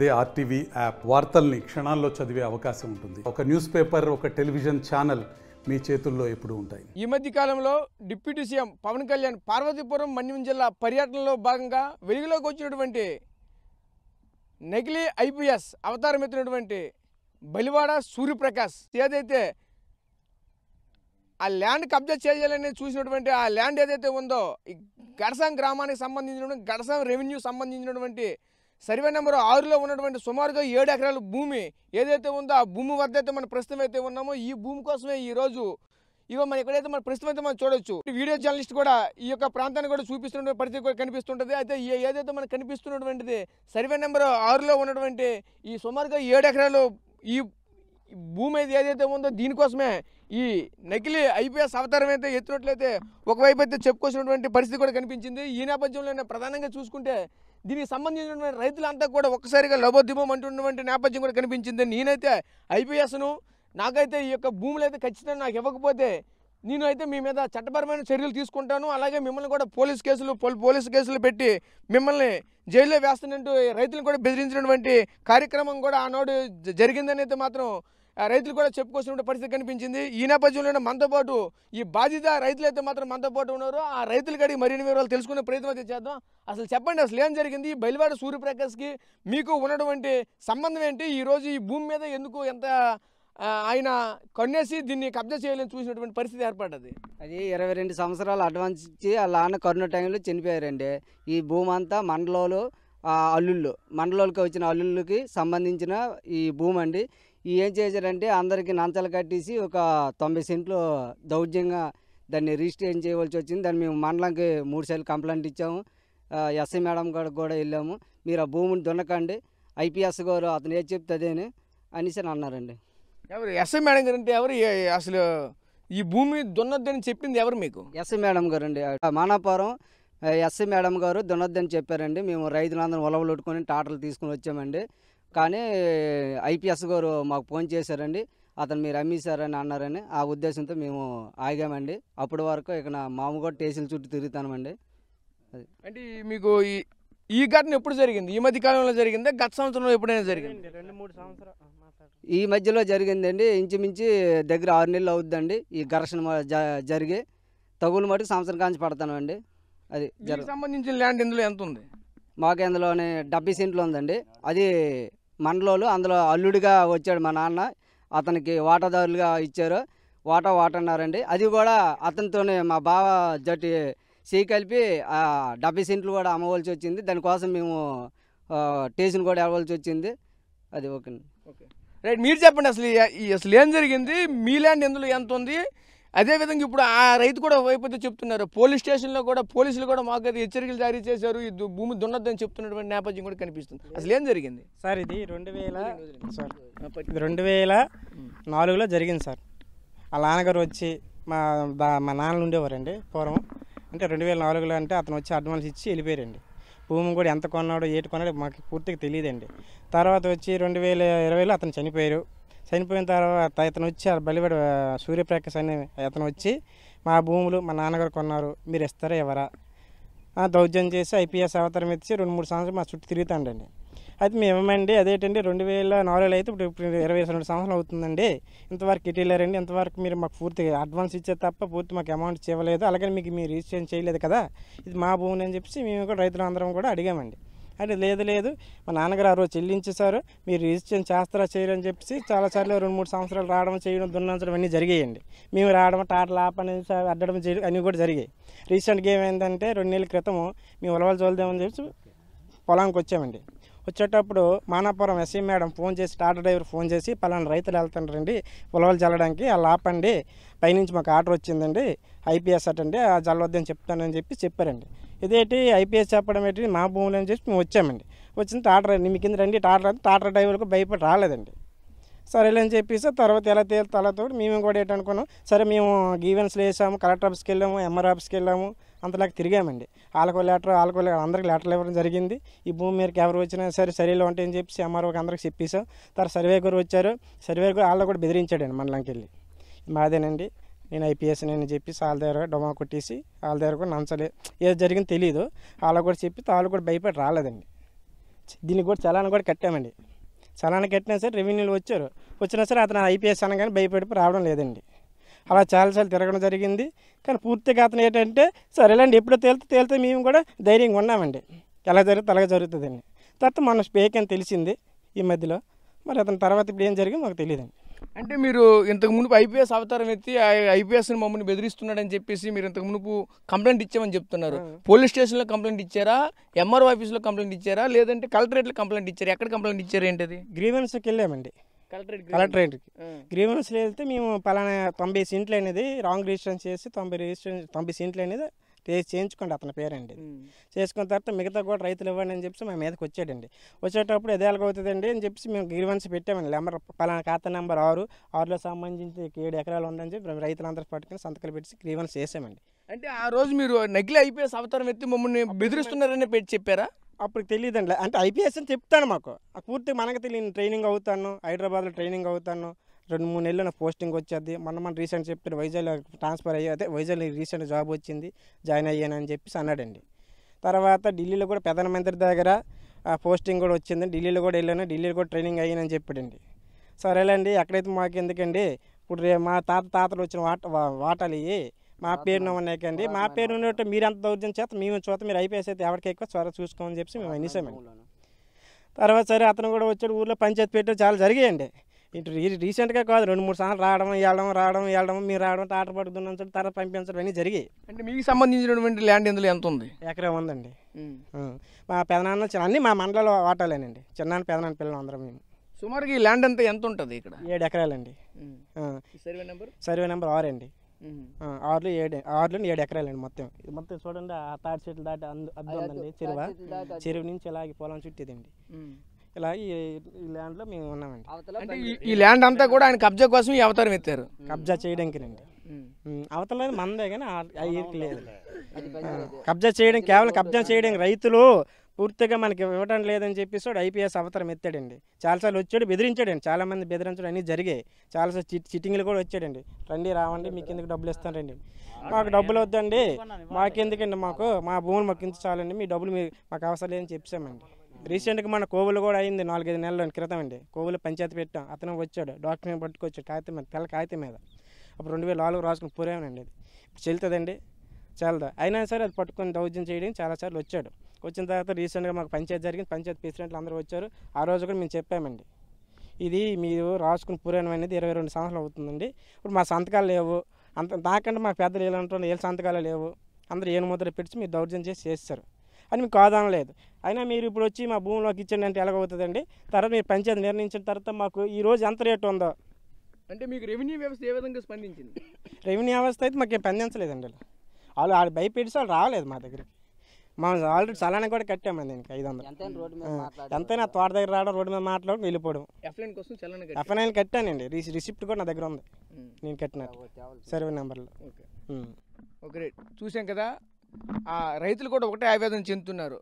అదే RTV app వార్తల్ని క్షణాల్లో చదివే అవకాశం ఉంటుంది. ఒక న్యూస్ పేపర్, ఒక టెలివిజన్ ఛానల్ మీ చేతుల్లో ఎప్పుడూ ఉంటాయి. ఈ మధ్య కాలంలో డిప్యూటీ సీఎం పవన్ కళ్యాణ్ పార్వతీపురం మన్యం జిల్లా పర్యటనలో భాగంగా వెలుగులోకి వచ్చినటువంటి నకిలీ ఐపీఎస్ అవతారం ఎత్తినటువంటి బలివాడ సూర్యప్రకాష్ ఏదైతే ఆ ల్యాండ్ కబ్జా చేయాలని చూసినటువంటి ఆ ల్యాండ్ ఏదైతే ఉందో ఈ గడసాం గ్రామానికి సంబంధించినటువంటి గడసాం రెవెన్యూ సంబంధించినటువంటి సర్వే నెంబర్ 6లో ఉన్నటువంటి సుమారుగా 7 ఎకరాల భూమి ఏదైతే ఉందో ఆ భూమి వద్ద అయితే మన ప్రస్తుతం అయితే ఉన్నామో ఈ భూమి కోసమే ఈరోజు ఇగో మనం ఎక్కడైతే మన ప్రస్తుతం అయితే మనం చూడొచ్చు. వీడియో జర్నలిస్ట్ కూడా ఈ యొక్క ప్రాంతాన్ని కూడా చూపిస్తున్న పరిస్థితి కూడా కనిపిస్తుంటుంది. అయితే ఏదైతే మనకు కనిపిస్తున్నటువంటిది సర్వే నెంబర్ 6లో ఉన్నటువంటి ఈ సుమారుగా 7 ఎకరాలు ఈ భూమి ఏదైతే ఉందో దీనికోసమే ఈ నకిలీ ఐపీఎస్ అవతారం అయితే ఎత్తినట్లయితే ఒకవైపు అయితే చెప్పుకోసినటువంటి పరిస్థితి కూడా కనిపించింది. ఈ నేపథ్యంలోనే ప్రధానంగా చూసుకుంటే దీనికి సంబంధించినటువంటి రైతులంతా కూడా ఒక్కసారిగా లబోదిబం అంటున్నటువంటి నేపథ్యం కూడా కనిపించింది. నేనైతే ఐపీఎస్ను నాకైతే ఈ యొక్క భూములు అయితే ఖచ్చితంగా నాకు ఇవ్వకపోతే నేను అయితే మీ మీద చట్టపరమైన చర్యలు తీసుకుంటాను, అలాగే మిమ్మల్ని కూడా పోలీసు కేసులు పెట్టి మిమ్మల్ని జైల్లో వేస్తున్నట్టు రైతులను కూడా బెదిరించినటువంటి కార్యక్రమం కూడా ఆనాడు జరిగిందని అయితే మాత్రం రైతులు కూడా చెప్పుకోవాల్సిన పరిస్థితి కనిపించింది. ఈ నేపథ్యంలోనే మనతో పాటు ఈ బాధిత రైతులు అయితే మాత్రం మనతో పాటు ఉన్నారు. ఆ రైతుల కాడికి మరిన్ని వివరాలు తెలుసుకునే ప్రయత్నం అయితే చేద్దాం. అసలు చెప్పండి, అసలు ఏం జరిగింది? ఈ బలివాడ సూర్యప్రకాష్కి మీకు ఉన్నటువంటి సంబంధం ఏంటి? ఈరోజు ఈ భూమి మీద ఎందుకు ఎంత ఆయన కన్నేసి దీన్ని కబ్జా చేయాలని చూసినటువంటి పరిస్థితి ఏర్పడ్డది? అది 22 సంవత్సరాలు అడ్వాన్స్ ఇచ్చి వాళ్ళ నాన్న కరోనా టైంలో చనిపోయారండి. ఈ భూమి అంతా మండలోళ్ళకి వచ్చిన అల్లుళ్ళకి సంబంధించిన ఈ భూమి అండి. ఏం చేశారంటే అందరికీ నంచాలు కట్టేసి ఒక 90 సెంట్లు దౌర్జంగా దాన్ని రిజిస్ట్రేషన్ చేయవలసి వచ్చింది. దాన్ని మేము మండలంకి 3 సార్లు కంప్లైంట్ ఇచ్చాము. ఎస్ఐ మేడం కూడా వెళ్ళాము. మీరు ఆ భూమిని దున్నకండి, ఐపీఎస్ గారు అతను ఏది చెప్తే అదేని అనేసి అన్నారండి. ఎవరు ఎస్ఐ మేడం గారు అంటే ఎవరు? అసలు ఈ భూమి దున్నొద్దని చెప్పింది ఎవరు మీకు? ఎస్ఐ మేడం గారు అండి. మానాపురం ఎస్ఐ మేడం గారు దున్నొద్దని చెప్పారండి. మేము రైతులందరం ఉలవలొట్టుకొని టాటర్లు తీసుకుని వచ్చామండి. కానీ ఐపీఎస్ గారు మాకు ఫోన్ చేశారండి, అతను మీరు అమ్మేశారని అన్నారని. ఆ ఉద్దేశంతో మేము ఆగామండి. అప్పటి వరకు ఇక మాము కూడా టేసీల చుట్టూ తిరుగుతామండి. అది అంటే మీకు ఈ ఘటన ఎప్పుడు జరిగింది? ఈ మధ్య కాలంలో జరిగిందా, గత సంవత్సరంలో ఎప్పుడైనా జరిగింది? 2-3 సంవత్సరాలు ఈ మధ్యలో జరిగిందండి. ఇంచుమించి దగ్గర 6 నెలలు అవుద్దండి ఈ ఘర్షణ జరిగి. తగులు మటుకు సంవత్సరం కాంచి పడతానండి. అది సంబంధించిన ల్యాండ్ ఇందులో ఎంత ఉంది? మాకు అందులోనే 70 సెంట్లు ఉందండి. అది మండలోలు అందులో అల్లుడిగా వచ్చాడు మా నాన్న, అతనికి వాటాదారులుగా ఇచ్చారు. వాటా అన్నారండి. అది కూడా అతనితోనే మా బావ జట్టి చేయి కలిపి 70 సెంట్లు కూడా అమ్మవలసి వచ్చింది. దానికోసం మేము టేషన్ కూడా ఇవ్వవలసి వచ్చింది. అది ఓకే రైట్. మీరు చెప్పండి, అసలు ఏం జరిగింది? మీ ల్యాండ్ ఇందులో ఎంత ఉంది? అదేవిధంగా ఇప్పుడు ఆ రైతు కూడా వైపు చెప్తున్నారు, పోలీస్ స్టేషన్లో కూడా పోలీసులు కూడా మాకు అయితే హెచ్చరికలు జారీ చేశారు, ఈ భూమి దున్నొద్దని చెప్తున్నటువంటి నేపథ్యం కూడా కనిపిస్తుంది. అసలు ఏం జరిగింది సార్? ఇది 2004లో జరిగింది సార్. ఆ నాన్నగారు వచ్చి మా నాన్నలు ఉండేవారండి పూర్వం. అంటే 2004లో అంటే అతను వచ్చి అడ్వాన్స్ ఇచ్చి వెళ్ళిపోయారండి. భూమి కూడా ఎంత కొన్నాడో ఏటి కొన్నాడో మాకు పూర్తిగా తెలియదండి. తర్వాత వచ్చి 2020లో అతను చనిపోయారు. చనిపోయిన తర్వాత ఇతను వచ్చి బలివాడ సూర్యప్రకాష్ అనే అతను వచ్చి మా భూములు మా నాన్నగారు కొన్నారు, మీరు ఇస్తారా ఎవరా దౌర్జన్యం చేసి ఐపీఎస్ అవతారం ఎత్తి 2-3 సంవత్సరాలు మా చుట్టూ తిరుగుతాండండి. అయితే మేము ఏమండి అదేంటండి 2004లో అయితే ఇప్పుడు 22 సంవత్సరాలు అవుతుందండి. ఇంతవరకు ఇటు వెళ్ళారండి, ఇంతవరకు మీరు మాకు పూర్తిగా అడ్వాన్స్ ఇచ్చే తప్ప పూర్తి మాకు అమౌంట్ చేయలేదు, అలాగే మీకు మీరు రిజిస్ట్రేషన్ చేయలేదు కదా, ఇది మా భూమి అని చెప్పి మేము కూడా రైతులందరం కూడా అడిగామండి. అంటే లేదు మా నాన్నగారు ఆ రోజు చెల్లించేశారు, మీరు రిజిస్ట్రేషన్ చేస్తారా చేయరు అని చెప్పి చాలాసార్లు 2-3 సంవత్సరాలు రావడం చేయడం దున్నంచడం అన్నీ జరిగాయండి. మేము రావడం టాటలు ఆపని అడ్డడం చేయడం అన్నీ కూడా జరిగాయి. రీసెంట్గా ఏమైందంటే 2 నెలల క్రితము మేము ఉలవలు చోలుదామని చెప్పి పొలానికి వచ్చామండి. వచ్చేటప్పుడు మానాపురం ఎస్ఐ మేడం ఫోన్ చేసి, టాటా డ్రైవర్ ఫోన్ చేసి, పలానా రైతులు వెళ్తుంటారండి ఉలవలు చల్లడానికి, వాళ్ళు ఆపండి, పైనుంచి మాకు ఆర్డర్ వచ్చిందండి, ఐపీఎస్ అటండి, ఆ చల్లవద్దని చెప్తానని చెప్పారండి. ఇదేంటి ఐపీఎస్ చెప్పడం ఏంటి, మా భూములు అని చెప్పి మేము వచ్చామండి. వచ్చిన టాటా మీ కింద రండి టాటా డ్రైవర్కు భయపడి రాలేదండి. సరేలేని చెప్పేసి తర్వాత ఎలా తేలుతాలతో మేము కూడా ఏంటనుకున్నాం, సరే మేము గీవెన్స్లు వేసాము, కలెక్టర్ ఆఫీస్కి వెళ్ళాము, ఎంఆర్ ఆఫీస్కి వెళ్ళాము, అంతలాగా తిరిగామండి. వాళ్ళకో లెటర్ అందరికి లెటర్లు ఇవ్వడం జరిగింది. ఈ భూమి మీదకి ఎవరు వచ్చినా సరిలో ఉంటాయని చెప్పి ఎంఆర్ఓకి అందరికి చెప్పేసాం. తర్వాత సర్వే గారు వచ్చారు, సర్వే గారు వాళ్ళు కూడా బెదిరించాడండి మండలంకి వెళ్ళి, మాదేనండి నేను ఐపీఎస్ నేను చెప్పి వాళ్ళ దగ్గర డొమా కొట్టేసి వాళ్ళ దగ్గర కూడా నంచలే ఏదో జరిగింది తెలియదు, వాళ్ళకు కూడా చెప్పి వాళ్ళు కూడా భయపడి రాలేదండి. దీనికి కూడా చలానా కూడా కట్టామండి. చలానా కట్టినా సరే రెవెన్యూలు వచ్చారు, వచ్చినా సరే అతను ఐపీఎస్ అనగానే భయపడిపోయి రావడం లేదండి. అలా చాలాసార్లు తిరగడం జరిగింది. కానీ పూర్తిగా అతను ఏంటంటే సరేలేండి ఎప్పుడో తేలితే మేము కూడా ధైర్యంగా ఉన్నామండి. ఎలా జరుగుతుంది అలాగే జరుగుతుందండి. తర్వాత మన స్పేక్ అని తెలిసింది ఈ మధ్యలో. మరి అతని తర్వాత ఇప్పుడు ఏం జరిగింది మాకు తెలియదండి. అంటే మీరు ఇంతకు మునుపు ఐపీఎస్ అవతారం ఎత్తి ఐపీఎస్ని మమ్మల్ని బెదిరిస్తున్నాడని చెప్పేసి మీరు ఇంతకు మునుపు కంప్లైంట్ ఇచ్చామని చెప్తున్నారు. పోలీస్ స్టేషన్లో కంప్లైంట్ ఇచ్చారా, ఎంఆర్ఓ ఆఫీస్లో కంప్లైంట్ ఇచ్చారా, లేదంటే కలెక్టరేట్లో కంప్లైంట్ ఇచ్చారా? ఎక్కడ కంప్లైంట్ ఇచ్చారు ఏంటది? గ్రీవెన్స్కి వెళ్ళామండి. కలెక్టరేట్కి గ్రీవెన్స్లో వెళ్తే మేము పలానా 90 సీట్లు అనేది రాంగ్ రిజిస్ట్రేషన్ చేసి 90 సీట్లు అనేది చేయించుకోండి అతని పేరండి. చేసుకున్న తర్వాత మిగతా కూడా రైతులు ఇవ్వండి అని చెప్పి మా మీదకి వచ్చాడండి. వచ్చేటప్పుడు అది ఎలాగవుతుందండి అని చెప్పి మేము గ్రీవెన్స్ పెట్టామండి. నెంబర్ పలానా ఖాతా నెంబర్ 6లో సంబంధించి 7 ఎకరాలు ఉందని చెప్పి రైతులందరూ పట్టుకుని సంతకాలు పెట్టి గ్రీవెన్స్ చేసామండి. అంటే ఆ రోజు మీరు నకిలీ ఐపీఎస్ అవతారం ఎత్తి మమ్మల్ని బెదిరిస్తున్నారని చెప్పారా? అప్పుడు తెలియదండి. అంటే ఐపీఎస్ అని చెప్తాను మాకు పూర్తిగా మనకు తెలియదు. ట్రైనింగ్ అవుతాను, హైదరాబాద్లో ట్రైనింగ్ అవుతాను, 2-3 నెలలు నా పోస్టింగ్ వచ్చేది. మన రీసెంట్ చెప్పారు వైజాగ్లో ట్రాన్స్ఫర్ అయ్యి అదే వైజాగ్లో రీసెంట్ జాబ్ వచ్చింది, జాయిన్ అయ్యానని చెప్పేసి అన్నాడండి. తర్వాత ఢిల్లీలో కూడా ప్రధానమంత్రి దగ్గర పోస్టింగ్ కూడా వచ్చింది, ఢిల్లీలో కూడా వెళ్ళాను, ఢిల్లీలో కూడా ట్రైనింగ్ అయ్యానని చెప్పాడండి. సరేలేండి ఎక్కడైతే మాకు ఎందుకండి, ఇప్పుడు మా తాతలు వచ్చిన వాటాలు ఇవి మా పేరున ఉన్నాయండి, మా పేరు ఉన్నట్టు మీరు అంత దౌర్జన్యం చేత మేము చూత మీరు ఐపీఎస్ అయితే ఎవరికి ఎక్కువ త్వరగా చూసుకోమని చెప్పి మేము అనేసామండి. తర్వాత సరే అతను కూడా వచ్చాడు, ఊళ్ళో పంచాయతీ పెట్టి చాలా జరిగాయండి. ఇటు రీసెంట్గా కాదు, 2-3 సార్లు రావడం మీరు రావడం తాట పడుతున్నాం తర్వాత పంపించడం అన్నీ జరిగాయి. అంటే మీకు సంబంధించినటువంటి ల్యాండ్ ఇందులో ఎంత ఉంది? ఎకరా ఉందండి. మా పెదనాన్న అన్నీ మా మండలంలో వాటాలేనండి. చిన్నాన్న పెదనాన్న పిల్లలు అందరం మేము. సుమారుగా ఈ ల్యాండ్ అంతా ఎంత ఉంటుంది ఇక్కడ? 7 ఎకరాలండి. సర్వే నెంబర్ 6 అండి. 6లో 7 ఎకరాలండి మొత్తం. ఇది మొత్తం చూడండి, ఆ తాటి చెట్లు దాటి అద్దం ఉందండి. చెరువు నుంచి ఇలాగే పొలం చుట్టేదండి. ఇలా ఈ ల్యాండ్లో మేము ఉన్నామండి. అంటే ఈ ల్యాండ్ అంతా కూడా ఆయన కబ్జా కోసం ఈ అవతారం ఎత్తారు. కబ్జా చేయడానికినండి. అవతల మందే కానీ లేదు. కబ్జా చేయడం కేవలం కబ్జా చేయడానికి రైతులు పూర్తిగా మనకి ఇవ్వడం లేదని చెప్పేసి ఐపీఎస్ అవతారం ఎత్తాడండి. చాలాసార్లు వచ్చాడు, బెదిరించాడండి. చాలామంది బెదిరించడం అన్నీ జరిగాయి. చాలాసార్లు చిట్టింగ్లు కూడా వచ్చాడండి. రావండి మీకు ఎందుకు డబ్బులు ఇస్తానండి, మాకు డబ్బులు వద్దండి, మాకెందుకండి, మా భూములు మాకు ఇంత చాలండి, మీ డబ్బులు మాకు అవసరం లేదని చెప్పామండి. రీసెంట్గా మన కోవులు కూడా అయింది 4-5 నెలల క్రితం అండి. కోవులు పంచాయతీ పెట్టాం, అతను వచ్చాడు, డాక్టర్ని పట్టుకొచ్చాడు కాగితం మీద, తెల్ల కాగితం మీద. అప్పుడు 2004 రాసుకుని పురేమనండి. అది ఇప్పుడు చెల్తుందండి, చాలదా. అయినా సరే అది పట్టుకొని దౌర్జన్యం చేయడానికి చాలాసార్లు వచ్చాడు. వచ్చిన తర్వాత రీసెంట్గా మాకు పంచాయతీ జరిగింది, పంచాయతీ ప్రెసిడెంట్లు అందరూ వచ్చారు. ఆ రోజు కూడా మేము చెప్పామండి, ఇది మీరు రాసుకుని పురాణం అనేది 22 సంవత్సరాలు అవుతుందండి, ఇప్పుడు మా సంతకాలు లేవు, నాకంటే మా పెద్దలు ఏమంటారు, ఏ సంతకాలు లేవు, అందరూ ఏను ముద్ర పెట్టి మీరు దౌర్జన్యం చేస్తారు అని మీకు కాదనం లేదు. అయినా మీరు ఇప్పుడు వచ్చి మా భూమిలోకి ఇచ్చండి అంటే ఎలాగవుతుందండి. తర్వాత మీరు పంచాయతీ నిర్ణయించిన తర్వాత మాకు ఈరోజు ఎంత రేటు ఉందో. అంటే మీకు రెవెన్యూ వ్యవస్థ ఏ విధంగా స్పందించింది? రెవెన్యూ వ్యవస్థ అయితే మాకేం స్పందించలేదండి. వాళ్ళు భయపెట్టి వాళ్ళు రాలేదు మా దగ్గరికి. మనం ఆల్రెడీ చలానా కూడా కట్టామండి. ఇంకా 500 ఎంతైనా తోట దగ్గర రావడం, రోడ్డు మీద మాట్లాడడం, వెళ్ళిపోవడం. ఎఫ్ఐఎన్ కట్టానండి, రిసిప్ట్ కూడా నా దగ్గర ఉంది, నేను కట్టినట్టు సర్వే నెంబర్లో. ఓకే, చూసాం కదా. రైతులు కూడా ఒకటే ఆవేదన చెందుతున్నారు.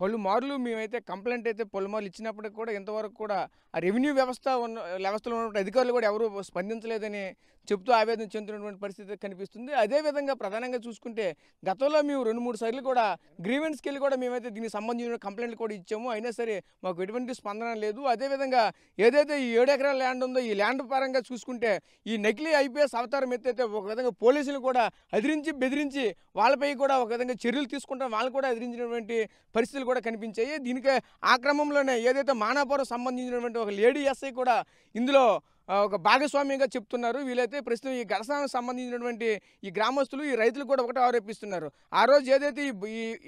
పలుమార్లు మేమైతే కంప్లైంట్ అయితే పలుమార్లు ఇచ్చినప్పటికి కూడా ఇంతవరకు కూడా ఆ రెవెన్యూ వ్యవస్థలో ఉన్నటువంటి అధికారులు కూడా ఎవరు స్పందించలేదని చెప్తూ ఆవేదన చెందుతున్నటువంటి పరిస్థితి కనిపిస్తుంది. అదేవిధంగా ప్రధానంగా చూసుకుంటే గతంలో మేము 2-3 సార్లు కూడా గ్రీవెన్స్కి వెళ్ళి కూడా మేమైతే దీనికి సంబంధించిన కంప్లైంట్లు కూడా ఇచ్చాము. అయినా సరే మాకు ఎటువంటి స్పందన లేదు. అదేవిధంగా ఏదైతే ఈ 7 ఎకరాల ల్యాండ్ ఉందో ఈ ల్యాండ్ పరంగా చూసుకుంటే ఈ నకిలీ ఐపీఎస్ అవతారం ఎత్తైతే ఒక విధంగా పోలీసులు కూడా బెదిరించి వాళ్ళపై కూడా ఒక విధంగా చర్యలు తీసుకుంటాం, వాళ్ళు కూడా ఎదిరించినటువంటి పరిస్థితులు కూడా కనిపించాయి. దీనికి ఆ క్రమంలోనే ఏదైతే మానాపురం సంబంధించినటువంటి ఒక లేడీ ఎస్ఐ కూడా ఇందులో ఒక భాగస్వామ్యంగా చెప్తున్నారు. వీళ్ళైతే ప్రస్తుతం ఈ ఘటనకు సంబంధించినటువంటి ఈ గ్రామస్తులు, ఈ రైతులు కూడా ఒకటే ఆరోపిస్తున్నారు. ఆ రోజు ఏదైతే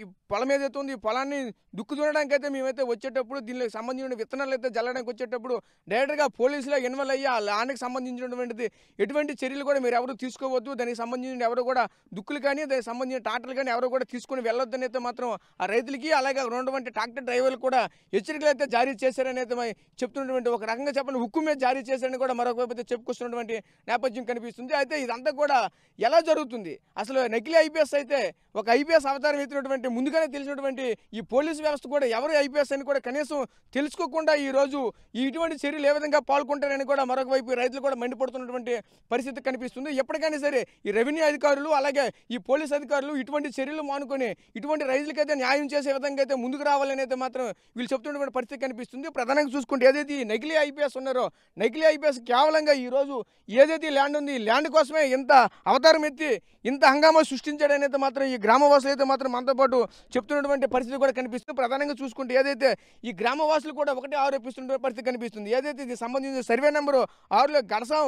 ఈ పొలం ఏదైతే ఉంది, ఈ పొలాన్ని దుక్కు దున్నడానికి అయితే మేమైతే వచ్చేటప్పుడు దీనికి సంబంధించిన విత్తనాలు అయితే జల్లడానికి వచ్చేటప్పుడు డైరెక్ట్గా పోలీసులో ఇన్వాల్వ్ అయ్యి ఆ ల్యాండ్కి సంబంధించినటువంటిది ఎటువంటి చర్యలు కూడా మీరు ఎవరు తీసుకోవద్దు, దానికి సంబంధించిన ఎవరు కూడా దుక్కులు కానీ దానికి సంబంధించిన ట్రాక్టర్లు కానీ ఎవరు కూడా తీసుకొని వెళ్ళొద్దని అయితే మాత్రం ఆ రైతులకి అలాగే ఉన్నటువంటి ట్రాక్టర్ డ్రైవర్లు కూడా హెచ్చరికలు అయితే జారీ చేశారని అయితే చెప్తున్నటువంటి, ఒక రకంగా చెప్పండి హుక్కు మీద జారీ చేశారని కూడా కూడా మరొక వైపు అయితే చెప్పుకొస్తున్నటువంటి నేపథ్యం కనిపిస్తుంది. అయితే ఇదంతా కూడా ఎలా జరుగుతుంది, అసలు నకిలీ ఐపీఎస్ అయితే ఒక ఐపీఎస్ అవతారం ఎత్తినటువంటి ముందుగానే తెలిసినటువంటి ఈ పోలీసు వ్యవస్థ కూడా ఎవరు ఐపీఎస్ అని కూడా కనీసం తెలుసుకోకుండా ఈరోజు ఇటువంటి చర్యలు ఏ విధంగా పాల్గొంటారని కూడా మరొక వైపు రైతులు కూడా మండిపడుతున్నటువంటి పరిస్థితి కనిపిస్తుంది. ఎప్పటికైనా సరే ఈ రెవెన్యూ అధికారులు అలాగే ఈ పోలీస్ అధికారులు ఇటువంటి చర్యలు మానుకొని ఇటువంటి రైతులకైతే న్యాయం చేసే విధంగా అయితే ముందుకు రావాలని అయితే మాత్రం వీళ్ళు చెప్తున్నటువంటి పరిస్థితి కనిపిస్తుంది. ప్రధానంగా చూసుకుంటే ఏదైతే ఈ నకిలీ ఐపీఎస్ ఉన్నారో నకిలీ ఐపీఎస్ కేవలంగా ఈరోజు ఏదైతే ల్యాండ్ ఉంది ఈ ల్యాండ్ కోసమే ఇంత అవతారం ఎత్తి ఇంత హంగామా సృష్టించాడని అయితే మాత్రం ఈ గ్రామవాసులు అయితే మాత్రం మనతో పాటు చెప్తున్నటువంటి పరిస్థితి కూడా కనిపిస్తుంది. ప్రధానంగా చూసుకుంటే ఏదైతే ఈ గ్రామవాసులు కూడా ఒకటే ఆరోపిస్తున్న పరిస్థితి కనిపిస్తుంది. ఏదైతే ఇది సంబంధించిన సర్వే నెంబరు 6లో గడసం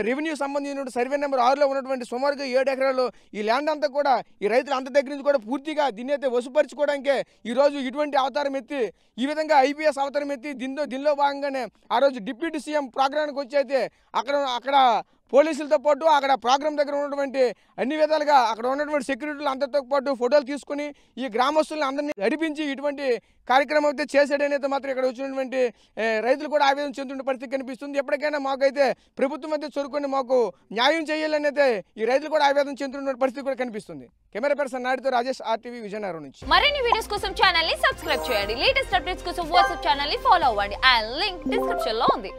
రెవెన్యూ సంబంధించిన సర్వే నెంబర్ 6లో ఉన్నటువంటి సుమారుగా 7 ఎకరాలు ఈ ల్యాండ్ అంతా కూడా ఈ రైతులు అంత దగ్గర నుంచి కూడా పూర్తిగా దీన్ని అయితే వసూపరుచుకోవడానికే ఈరోజు ఇటువంటి అవతారం ఎత్తి ఈ విధంగా ఐపీఎస్ అవతారం ఎత్తి దీనిలో భాగంగానే ఆ రోజు డిప్యూటీ సీఎం ప్రోగ్రాంకి వచ్చి అయితే అక్కడ పోలీసులతో పాటు అక్కడ ప్రోగ్రామ్ దగ్గర ఉన్నటువంటి అన్ని విధాలుగా అక్కడ ఉన్నటువంటి సెక్యూరిటీలు అందరితో పాటు ఫోటోలు తీసుకుని ఈ గ్రామస్తులను అందరినీ నడిపించి ఇటువంటి కార్యక్రమం అయితే చేశాడని అయితే మాత్రం ఇక్కడ వచ్చినటువంటి రైతులు కూడా ఆవేదన చెందుతున్న పరిస్థితి కనిపిస్తుంది. ఎప్పటికైనా మాకైతే ప్రభుత్వం అయితే చొరుకొని మాకు న్యాయం చేయాలని అయితే ఈ రైతులు కూడా ఆవేదన చెందుతున్న పరిస్థితి కూడా కనిపిస్తుంది. కెమెరా పర్సన్ నాయుడుతో రాజేష్, RTV విజయనగరం నుంచి. మరిన్ని వీడియోస్ కోసం ఛానల్ ని సబ్స్క్రైబ్ చేయండి. లేటెస్ట్ అప్డేట్స్ కోసం వాట్సాప్ ఛానల్ ని ఫాలో అవ్వండి. ఆ లింక్ డిస్క్రిప్షన్ లో ఉంది.